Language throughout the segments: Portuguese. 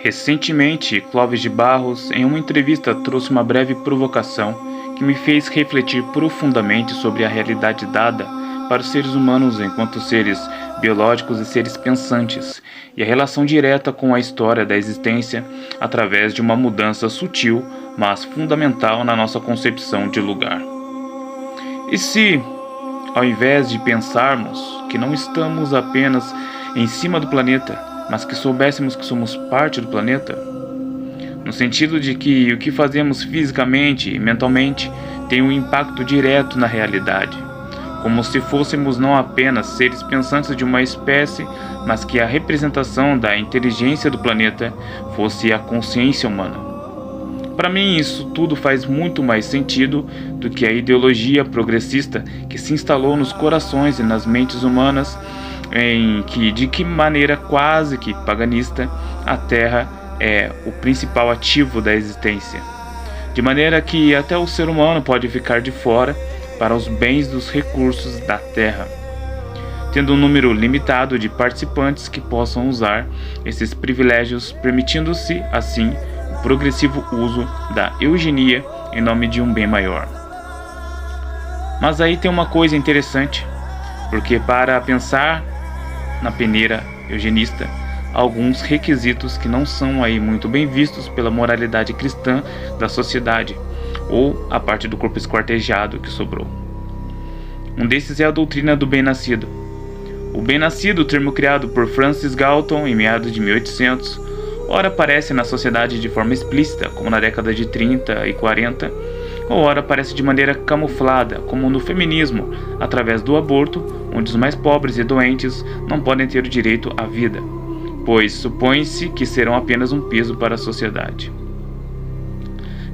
Recentemente, Clóvis de Barros, em uma entrevista, trouxe uma breve provocação que me fez refletir profundamente sobre a realidade dada para os seres humanos enquanto seres biológicos e seres pensantes, e a relação direta com a história da existência através de uma mudança sutil, mas fundamental na nossa concepção de lugar. E se, ao invés de pensarmos que não estamos apenas em cima do planeta, mas que soubéssemos que somos parte do planeta, no sentido de que o que fazemos fisicamente e mentalmente tem um impacto direto na realidade, como se fôssemos não apenas seres pensantes de uma espécie, mas que a representação da inteligência do planeta fosse a consciência humana. Para mim, isso tudo faz muito mais sentido do que a ideologia progressista que se instalou nos corações e nas mentes humanas, de que maneira quase que paganista a Terra é o principal ativo da existência, de maneira que até o ser humano pode ficar de fora para os bens dos recursos da Terra, tendo um número limitado de participantes que possam usar esses privilégios, permitindo-se, assim, o progressivo uso da eugenia em nome de um bem maior. Mas aí tem uma coisa interessante, porque para pensar na peneira eugenista, alguns requisitos que não são aí muito bem vistos pela moralidade cristã da sociedade, ou a parte do corpo esquartejado que sobrou. Um desses é a doutrina do bem-nascido. O bem-nascido, termo criado por Francis Galton em meados de 1800, ora aparece na sociedade de forma explícita, como na década de 30 e 40, ou ora aparece de maneira camuflada, como no feminismo, através do aborto, onde os mais pobres e doentes não podem ter o direito à vida, pois supõe-se que serão apenas um peso para a sociedade.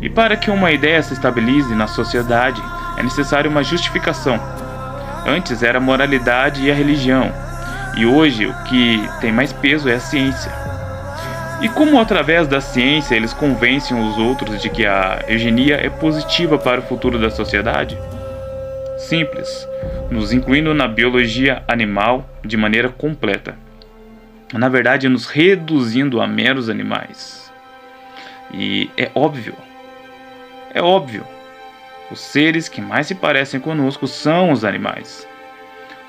E para que uma ideia se estabilize na sociedade, é necessária uma justificação. Antes era a moralidade e a religião, e hoje o que tem mais peso é a ciência. E como através da ciência eles convencem os outros de que a eugenia é positiva para o futuro da sociedade? Simples, nos incluindo na biologia animal de maneira completa. Na verdade, nos reduzindo a meros animais. E é óbvio, os seres que mais se parecem conosco são os animais.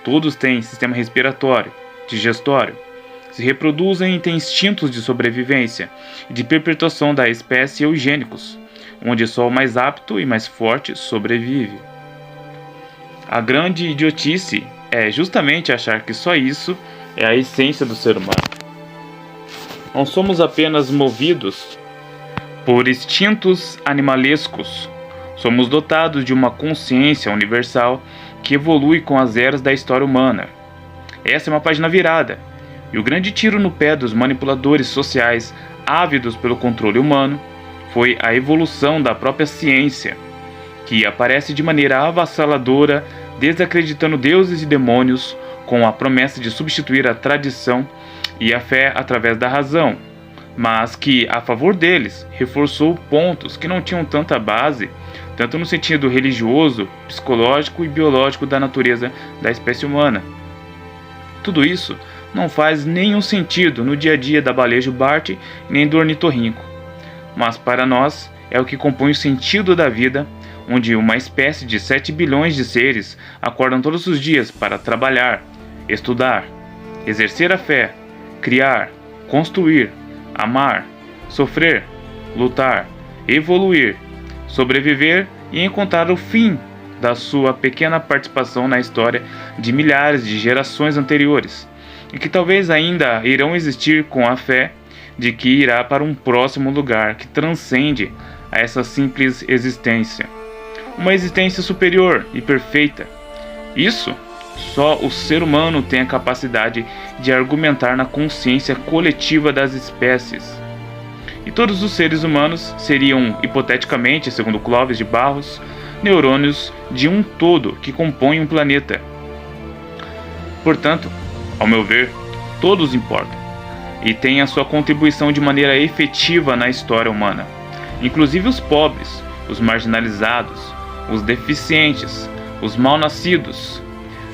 Todos têm sistema respiratório, digestório, se reproduzem e têm instintos de sobrevivência e de perpetuação da espécie eugênicos, onde só o mais apto e mais forte sobrevive. A grande idiotice é justamente achar que só isso é a essência do ser humano. Não somos apenas movidos por instintos animalescos, somos dotados de uma consciência universal que evolui com as eras da história humana. Essa é uma página virada, e o grande tiro no pé dos manipuladores sociais ávidos pelo controle humano foi a evolução da própria ciência, que aparece de maneira avassaladora, desacreditando deuses e demônios, com a promessa de substituir a tradição e a fé através da razão, mas que, a favor deles, reforçou pontos que não tinham tanta base, tanto no sentido religioso, psicológico e biológico da natureza da espécie humana. Tudo isso não faz nenhum sentido no dia a dia da baleia jubarte nem do ornitorrinco, mas para nós é o que compõe o sentido da vida, onde uma espécie de 7 bilhões de seres acordam todos os dias para trabalhar, estudar, exercer a fé, criar, construir, amar, sofrer, lutar, evoluir, sobreviver e encontrar o fim da sua pequena participação na história de milhares de gerações anteriores, e que talvez ainda irão existir com a fé de que irá para um próximo lugar que transcende a essa simples existência. Uma existência superior e perfeita. Isso só o ser humano tem a capacidade de argumentar na consciência coletiva das espécies. E todos os seres humanos seriam, hipoteticamente, segundo Clóvis de Barros, neurônios de um todo que compõe um planeta. Portanto, ao meu ver, todos importam e têm a sua contribuição de maneira efetiva na história humana, inclusive os pobres, os marginalizados, os deficientes, os mal-nascidos.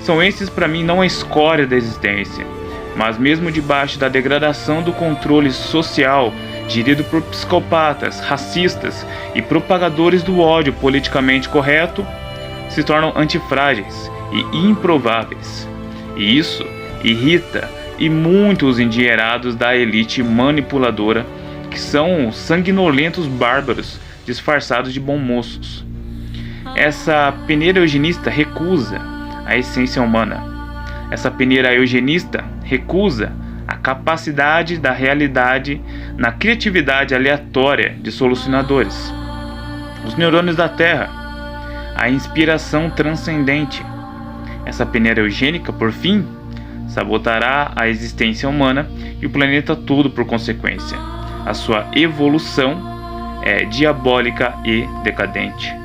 São esses para mim não a escória da existência, mas mesmo debaixo da degradação do controle social gerido por psicopatas, racistas e propagadores do ódio politicamente correto, se tornam antifrágeis e improváveis. E isso irrita e muito os endinheirados da elite manipuladora, que são sanguinolentos bárbaros disfarçados de bons moços. Essa peneira eugenista recusa a essência humana. Essa peneira eugenista recusa a capacidade da realidade na criatividade aleatória de solucionadores. Os neurônios da Terra, a inspiração transcendente. Essa peneira eugênica, por fim, sabotará a existência humana e o planeta todo por consequência. A sua evolução é diabólica e decadente.